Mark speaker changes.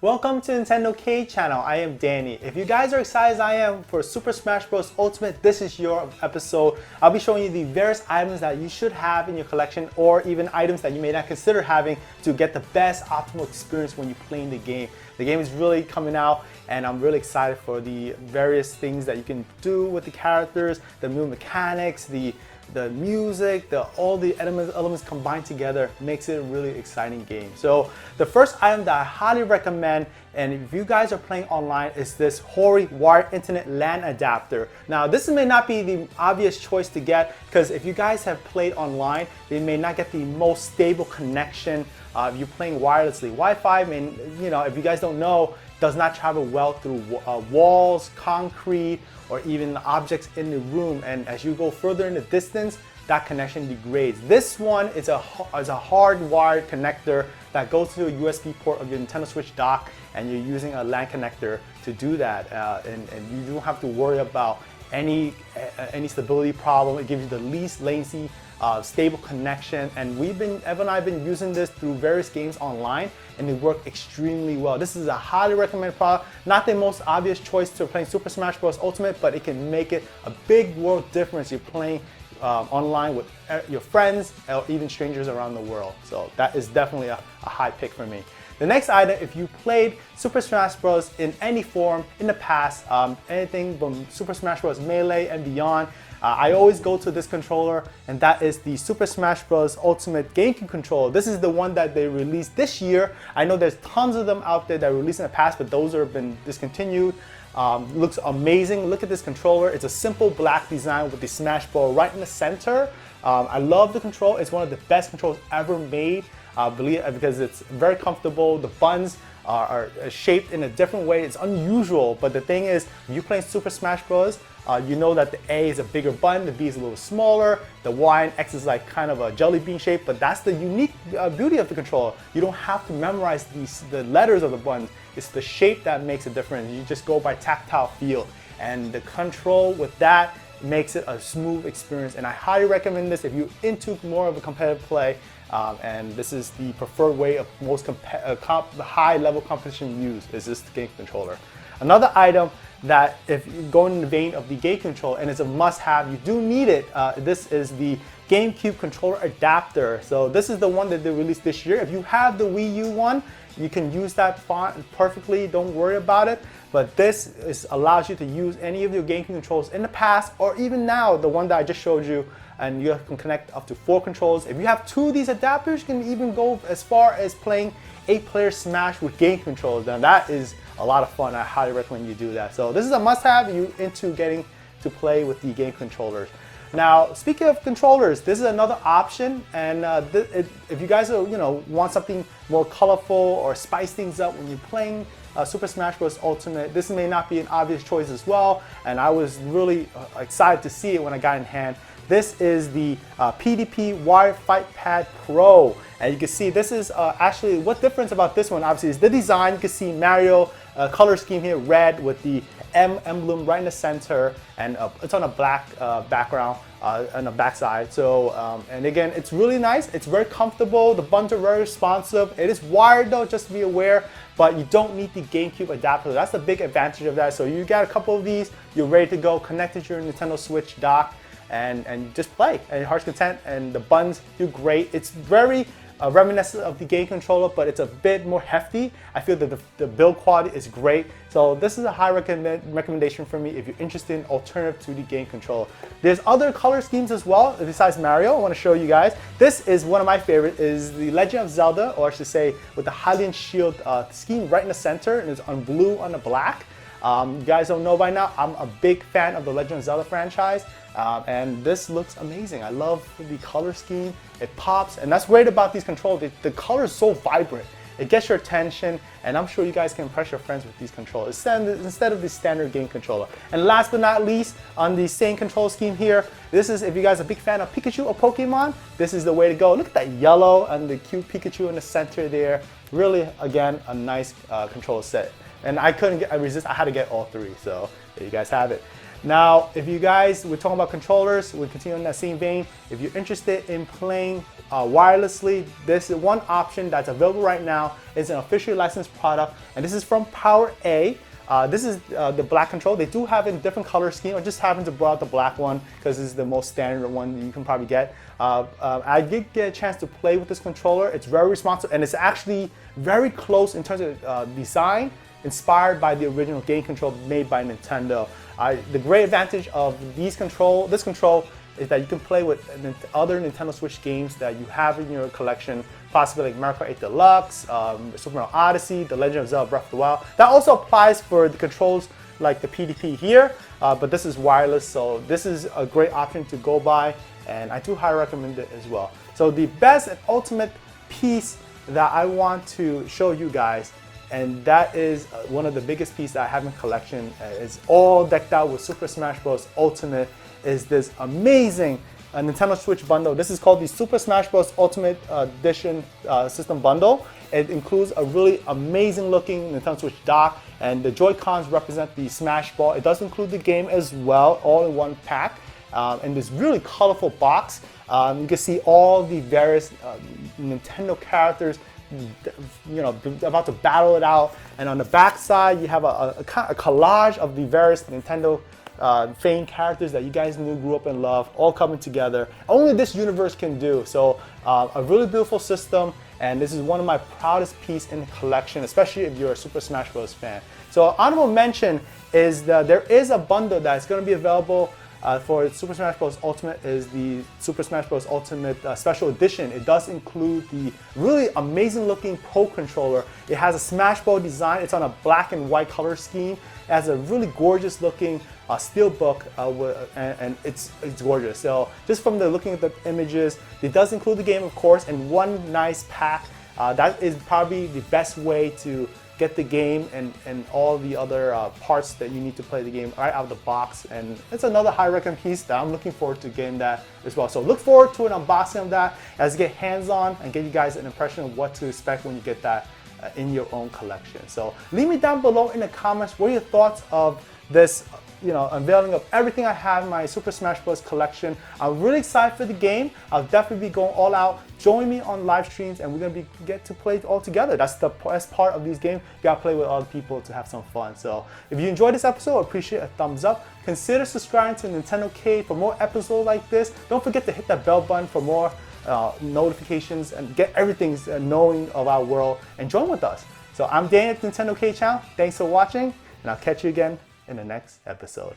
Speaker 1: Welcome to Nintendo K channel. I am Danny. If you guys are excited as I am for Super Smash Bros. Ultimate, this is your episode. I'll be showing you the various items that you should have in your collection, or even items that you may not consider having to get the best optimal experience when you're playing the game. The game is really coming out, and I'm really excited for the various things that you can do with the characters, the new mechanics, the music, all the elements combined together makes it a really exciting game. So the first item that I highly recommend, and if you guys are playing online, is this HORI wired internet LAN adapter. Now this may not be the obvious choice to get, because if you guys have played online, they may not get the most stable connection if you're playing wirelessly. Wi-Fi, if you guys don't know, does not travel well through walls, concrete, or even objects in the room, and as you go further in the distance, that connection degrades. This one is a hard-wired connector that goes to a USB port of your Nintendo Switch dock, and you're using a LAN connector to do that, and you don't have to worry about any stability problem. It gives you the least latency, stable connection, and Evan and I have been using this through various games online, and they work extremely well. This is a highly recommended product. Not the most obvious choice to playing Super Smash Bros. Ultimate, but it can make it a big world difference. You're playing online with your friends or even strangers around the world. So that is definitely a high pick for me. The next item, if you played Super Smash Bros. In any form in the past, anything from Super Smash Bros. Melee and beyond, I always go to this controller, and that is the Super Smash Bros. Ultimate GameCube controller. This is the one that they released this year. I know there's tons of them out there that were released in the past, but those have been discontinued. Looks amazing. Look at this controller. It's a simple black design with the Smash Ball right in the center. I love the control. It's one of the best controls ever made. Because it's very comfortable. The buttons are shaped in a different way. It's unusual, but the thing is, if you're playing Super Smash Bros., you know that the A is a bigger button, the B is a little smaller, the Y and X is like kind of a jelly bean shape, but that's the unique beauty of the controller. You don't have to memorize the letters of the buttons. It's the shape that makes a difference. You just go by tactile feel, and the control with that makes it a smooth experience, and I highly recommend this if you're into more of a competitive play. And this is the preferred way of most high-level competition use, is this game controller. Another item that, if you go in the vein of the game controller, and it's a must-have, you do need it, this is the GameCube controller adapter. So this is the one that they released this year. If you have the Wii U one, you can use that perfectly, don't worry about it. But this allows you to use any of your GameCube controls in the past, or even now, the one that I just showed you, and you can connect up to 4 controls. If you have 2 of these adapters, you can even go as far as playing 8-player Smash with game controls. Now that is a lot of fun. I highly recommend you do that. So this is a must-have if you're into getting to play with the game controllers. Now, speaking of controllers, this is another option, and if you guys want something more colorful or spice things up when you're playing Super Smash Bros. Ultimate, this may not be an obvious choice as well, and I was really excited to see it when I got in hand. This is the PDP Wire Fight Pad Pro, and you can see this is actually, what difference about this one obviously is the design. You can see Mario color scheme here, red with the M emblem right in the center, and it's on a black background on the backside. So and again, it's really nice. It's very comfortable. The buttons are very responsive. It is wired though, just to be aware, but you don't need the GameCube adapter. That's the big advantage of that. So you got a couple of these, you're ready to go, connected to your Nintendo Switch dock, and just play at your heart's content. And the buttons do great. It's very reminiscent of the game controller, but it's a bit more hefty. I feel that the build quality is great. So this is a high recommendation for me if you're interested in alternative to the game controller. There's other color schemes as well besides Mario. I want to show you guys. This is one of my favorite, is the Legend of Zelda, or I should say with the Hylian Shield scheme right in the center, and it's on blue on the black. You guys don't know by now, I'm a big fan of the Legend of Zelda franchise, and this looks amazing. I love the color scheme. It pops, and that's great about these controllers. The color is so vibrant. It gets your attention, and I'm sure you guys can impress your friends with these controllers instead of the standard game controller. And last but not least, on the same control scheme here, this is, if you guys are a big fan of Pikachu or Pokemon, this is the way to go. Look at that yellow and the cute Pikachu in the center there. Really, again, a nice controller set. And I couldn't resist, I had to get all 3, so there you guys have it. Now, if you guys, we're talking about controllers, we'll continue in that same vein. If you're interested in playing wirelessly, this is one option that's available right now. It's an officially licensed product, and this is from PowerA. This is the black control. They do have it in different color scheme. I just happened to bring out the black one because this is the most standard one you can probably get. I did get a chance to play with this controller. It's very responsive, and it's actually very close in terms of design, inspired by the original game control made by Nintendo. The great advantage of this control is that you can play with other Nintendo Switch games that you have in your collection, possibly like Mario Kart 8 Deluxe, Super Mario Odyssey, The Legend of Zelda Breath of the Wild. That also applies for the controls like the PDP here, but this is wireless, so this is a great option to go by, and I do highly recommend it as well. So the best and ultimate piece that I want to show you guys, and that is one of the biggest pieces that I have in collection, is all decked out with Super Smash Bros. Ultimate, is this amazing Nintendo Switch bundle. This is called the Super Smash Bros. Ultimate Edition System Bundle. It includes a really amazing looking Nintendo Switch dock, and the Joy-Cons represent the Smash Ball. It does include the game as well, all in one pack. In this really colorful box, you can see all the various Nintendo characters, you know, about to battle it out. And on the back side, you have a collage of the various Nintendo famed characters that you guys knew, grew up and loved, all coming together. Only this universe can do. So a really beautiful system, and this is one of my proudest pieces in the collection, especially if you're a Super Smash Bros. Fan. So honorable mention is that there is a bundle that's going to be available for Super Smash Bros. Ultimate, is the Super Smash Bros. Ultimate Special Edition. It does include the really amazing looking Pro Controller. It has a Smash Ball design. It's on a black and white color scheme. It has a really gorgeous looking steelbook, and it's gorgeous. So just from the looking at the images, it does include the game, of course, and one nice pack. That is probably the best way to get the game and all the other parts that you need to play the game right out of the box. And it's another high recommend piece that I'm looking forward to getting that as well. So look forward to an unboxing of that as you get hands-on and get you guys an impression of what to expect when you get that in your own collection. So leave me down below in the comments what are your thoughts of this, you know, unveiling of everything I have in my Super Smash Bros. Collection. I'm really excited for the game. I'll definitely be going all out. Join me on live streams, and we're gonna get to play it all together. That's the best part of these games. You gotta play with other people to have some fun. So if you enjoyed this episode, I appreciate a thumbs up. Consider subscribing to Nintendo K for more episodes like this. Don't forget to hit that bell button for more notifications and get everything knowing of our world, and join with us. So I'm Danny at Nintendo K channel. Thanks for watching, and I'll catch you again in the next episode.